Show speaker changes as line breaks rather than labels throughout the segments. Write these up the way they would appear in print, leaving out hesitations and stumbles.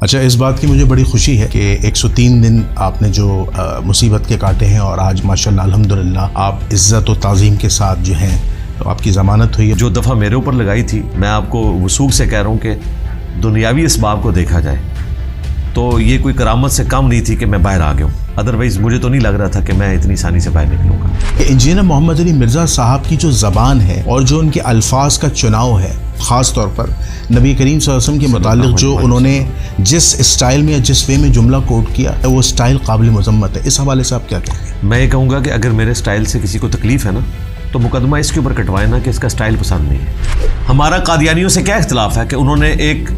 اچھا، اس بات کی مجھے بڑی خوشی ہے کہ 103 دن آپ نے جو مصیبت کے کاٹے ہیں اور آج ماشاءاللہ الحمدللہ آپ عزت و تعظیم کے ساتھ جو ہیں تو آپ کی ضمانت ہوئی ہے.
جو دفعہ میرے اوپر لگائی تھی، میں آپ کو وثوق سے کہہ رہا ہوں کہ دنیاوی اسباب کو دیکھا جائے تو یہ کوئی کرامت سے کم نہیں تھی کہ میں باہر آ گیا ہوں. ادروائز مجھے تو نہیں لگ رہا تھا کہ میں اتنی آسانی سے باہر نکلوں گا.
انجینئر محمد علی مرزا صاحب کی جو زبان ہے اور جو ان کے الفاظ کا چناؤ ہے، خاص طور پر نبی کریم صلی اللہ علیہ وسلم کے متعلق جو انہوں نے جس اسٹائل میں یا جس وے میں جملہ کوٹ کیا وہ اسٹائل قابل مذمت ہے. اس حوالے سے آپ کیا کہیں گے؟
میں یہ کہوں گا کہ اگر میرے اسٹائل سے کسی کو تکلیف ہے نا تو مقدمہ اس کے اوپر کٹوائے نا کہ اس کا اسٹائل پسند نہیں ہے. ہمارا قادیانیوں سے کیا اختلاف ہے کہ انہوں نے ایک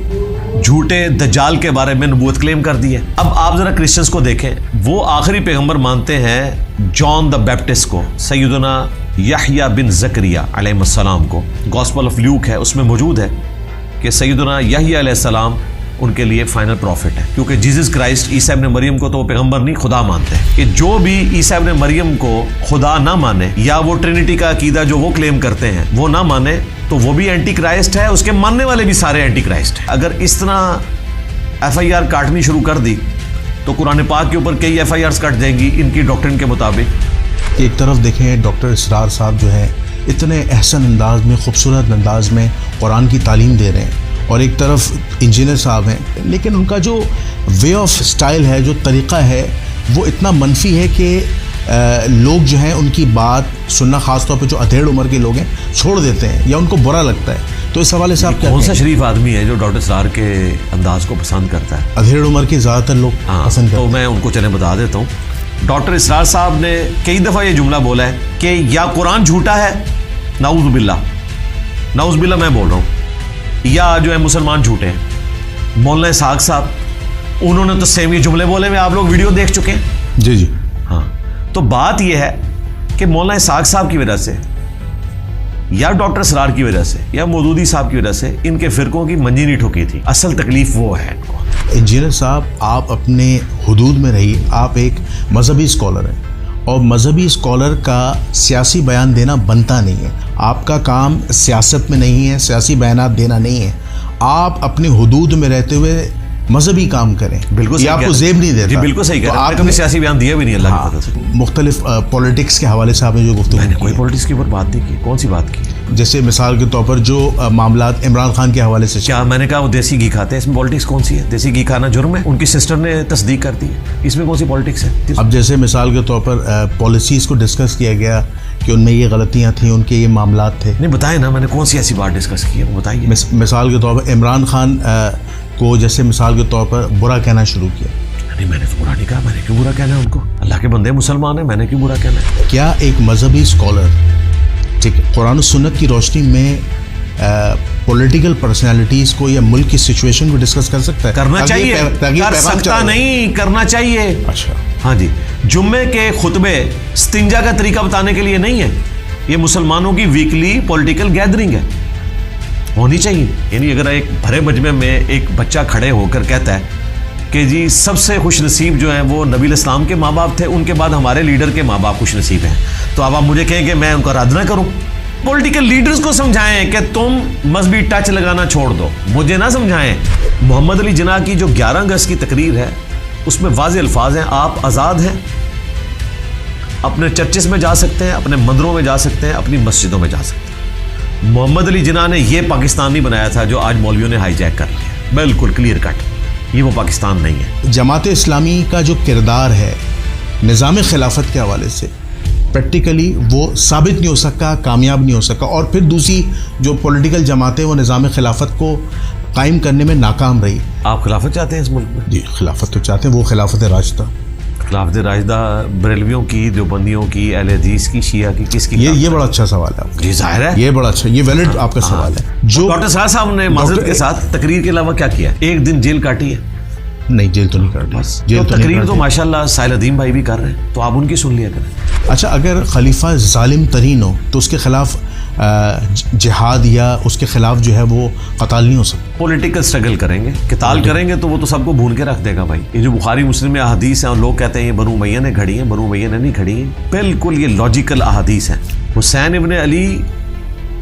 جھوٹے دجال کے بارے میں نبوت کلیم کر دی ہے. اب آپ ذرا کرسچنز کو دیکھیں، وہ آخری پیغمبر مانتے ہیں جان دا بیپٹسٹ کو، سیدنا یحییٰ بن زکریا علیہ السلام کو. گاسپل آف لیوک ہے، اس میں موجود ہے کہ سیدنا یحییٰ علیہ السلام ان کے لیے فائنل پروفٹ ہے، کیونکہ جیزس کرائسٹ عیسیٰ ابن مریم کو تو وہ پیغمبر نہیں خدا مانتے ہیں. کہ جو بھی عیسیٰ ابن مریم کو خدا نہ مانے یا وہ ٹرینٹی کا عقیدہ جو وہ کلیم کرتے ہیں وہ نہ مانے تو وہ بھی اینٹی کرائسٹ ہے، اس کے ماننے والے بھی سارے اینٹی کرائسٹ ہیں. اگر اس طرح ایف آئی آر کاٹنی شروع کر دی تو قرآن پاک کے اوپر کئی ایف آئی آرز کٹ جائیں گی ان کی ڈاکٹرن کے مطابق.
ایک طرف دیکھیں ڈاکٹر اسرار صاحب جو ہے اتنے احسن انداز میں، خوبصورت انداز میں قرآن کی تعلیم دے رہے ہیں، اور ایک طرف انجینئر صاحب ہیں، لیکن ان کا جو وے آف اسٹائل ہے، جو طریقہ ہے، وہ اتنا منفی ہے کہ لوگ جو ہیں ان کی بات سننا، خاص طور پہ جو ادھیڑ عمر کے لوگ ہیں، چھوڑ دیتے ہیں یا ان کو برا لگتا ہے. تو اس حوالے سے آپ کیا
کون سا شریف آدمی ہے جو ڈاکٹر اسرار کے انداز کو پسند کرتا ہے؟
ادھیڑ عمر کے زیادہ تر لوگ پسند کرتے ہیں.
تو میں ان کو چلیں بتا دیتا ہوں. ڈاکٹر اسرار صاحب نے کئی دفعہ یہ جملہ بولا ہے کہ یا قرآن جھوٹا ہے، نعوذ باللہ، نعوذ باللہ میں بول رہا ہوں، یا جو ہے مسلمان جھوٹے ہیں. مولانا اسحاق صاحب انہوں نے تو سیم یہ جملے بولے، میں آپ لوگ ویڈیو دیکھ چکے ہیں.
جی.
ہاں، تو بات یہ ہے کہ مولانا اسحاق صاحب کی وجہ سے یا ڈاکٹر اسرار کی وجہ سے یا مودودی صاحب کی وجہ سے ان کے فرقوں کی منجی نہیں ٹھوکی تھی. اصل تکلیف وہ ہے ان کو.
انجینئر صاحب، آپ اپنے حدود میں رہیے. آپ ایک مذہبی اسکالر ہیں اور مذہبی اسکالر کا سیاسی بیان دینا بنتا نہیں ہے. آپ کا کام سیاست میں نہیں ہے، سیاسی بیانات دینا نہیں ہے. آپ اپنے حدود میں رہتے ہوئے مذہبی کام کریں. بالکل، یہ آپ کو زیب نہیں دیتا.
جی بالکل صحیح کہہ رہے ہیں. آپ نے سیاسی بیان دیا بھی نہیں، اللہ کی مدد سے.
مختلف پولیٹکس کے حوالے سے آپ نے جو گفتگو
میں نے کوئی پولیٹکس کے اوپر بات نہیں کی. کون سی بات کی؟
جیسے مثال کے طور پر جو معاملات عمران خان کے حوالے سے.
کیا میں نے کہا وہ دیسی گھی کھاتے ہیں؟ اس میں پولیٹکس کون سی ہے؟ دیسی گھی کھانا جرم ہے، ان کی سسٹر نے تصدیق کر دی ہے، اس میں کون سی پولیٹکس ہے؟
اب جیسے مثال کے طور پر پالیسیز کو ڈسکس کیا گیا کہ ان میں یہ غلطیاں تھیں، ان کے یہ معاملات تھے.
نہیں بتائیں نا، میں نے کون سی ایسی بات ڈسکس کی ہے وہ بتائیے.
مثال کے طور پر عمران خان کو جیسے مثال کے طور پر برا کہنا شروع کیا.
نہیں، میں نے تو برا نہیں کہا. میں نے کیوں برا کہنا ہے ان کو؟ اللہ کے بندے مسلمان ہیں، میں نے کیوں برا کہنا ہے؟
کیا ایک مذہبی اسکالر ٹھیک ہے قرآن و سنت کی روشنی میں پولیٹیکل پرسنالٹیز کو یا ملک کی سچویشن کو ڈسکس کر سکتا ہے؟
کرنا چاہیے. کر سکتا نہیں، کرنا چاہیے.
اچھا
ہاں جی. جمعے کے خطبے استنجا کا طریقہ بتانے کے لیے نہیں ہے، یہ مسلمانوں کی ویکلی پولیٹیکل گیدرنگ ہے، ہونی چاہیے. یعنی اگر ایک بھرے مجمع میں ایک بچہ کھڑے ہو کر کہتا ہے کہ جی سب سے خوش نصیب جو ہیں وہ نبی الاسلام کے ماں باپ تھے، ان کے بعد ہمارے لیڈر کے ماں باپ خوش نصیب ہیں، تو اب آپ مجھے کہیں کہ میں ان کا رد نہ کروں؟ پولیٹیکل لیڈرز کو سمجھائیں کہ تم مذہبی ٹچ لگانا چھوڑ دو، مجھے نہ سمجھائیں. محمد علی جناح کی جو 11 اگست کی تقریر ہے اس میں واضح الفاظ ہیں، آپ آزاد ہیں، اپنے چرچز میں جا سکتے ہیں، اپنے مندروں میں جا سکتے ہیں، اپنی مسجدوں میں جا سکتے ہیں. محمد علی جناح نے یہ پاکستان نہیں بنایا تھا جو آج مولویوں نے ہائی جیک کر لیا. بالکل کلیئر کٹ، یہ وہ پاکستان نہیں ہے.
جماعت اسلامی کا جو کردار ہے نظام خلافت کے حوالے سے پریکٹیکلی وہ ثابت نہیں ہو سکا، کامیاب نہیں ہو سکا، اور پھر دوسری جو پولیٹیکل جماعتیں وہ نظام خلافت کو قائم کرنے میں ناکام رہی.
آپ خلافت چاہتے ہیں اس ملک میں؟
جی خلافت تو چاہتے ہیں، وہ خلافت راشدہ.
خلافت راشدہ بریلویوں کی، دیوبندیوں کی، اہل حدیث کی، شیعہ کی، کس کی؟
یہ بڑا اچھا سوال ہے.
جی ظاہر ہے
یہ بڑا اچھا، یہ ویلڈ آپ کا سوال ہے. جو
ڈاکٹر صاحب نے معذرت کے ساتھ تقریر کے علاوہ کیا کیا؟ ایک دن جیل کاٹی ہے.
نہیں، جیل تو نہیں کرتے.
بس تقریر تو ماشاءاللہ سائل ادیم بھائی بھی کر رہے ہیں، تو آپ ان کی سن لیا کریں.
اچھا، اگر خلیفہ ظالم ترین ہو تو اس کے خلاف جہاد یا اس کے خلاف جو ہے وہ قتال نہیں ہو سکتا؟
پولیٹیکل سٹرگل کریں گے، قتال کریں گے تو وہ تو سب کو بھون کے رکھ دے گا بھائی. یہ جو بخاری مسلم میں احادیث ہیں اور لوگ کہتے ہیں یہ بنو امیہ نے گھڑی ہیں، بنو امیہ نے نہیں گھڑی ہیں، بالکل یہ لاجیکل احادیث ہیں. حسین ابن علی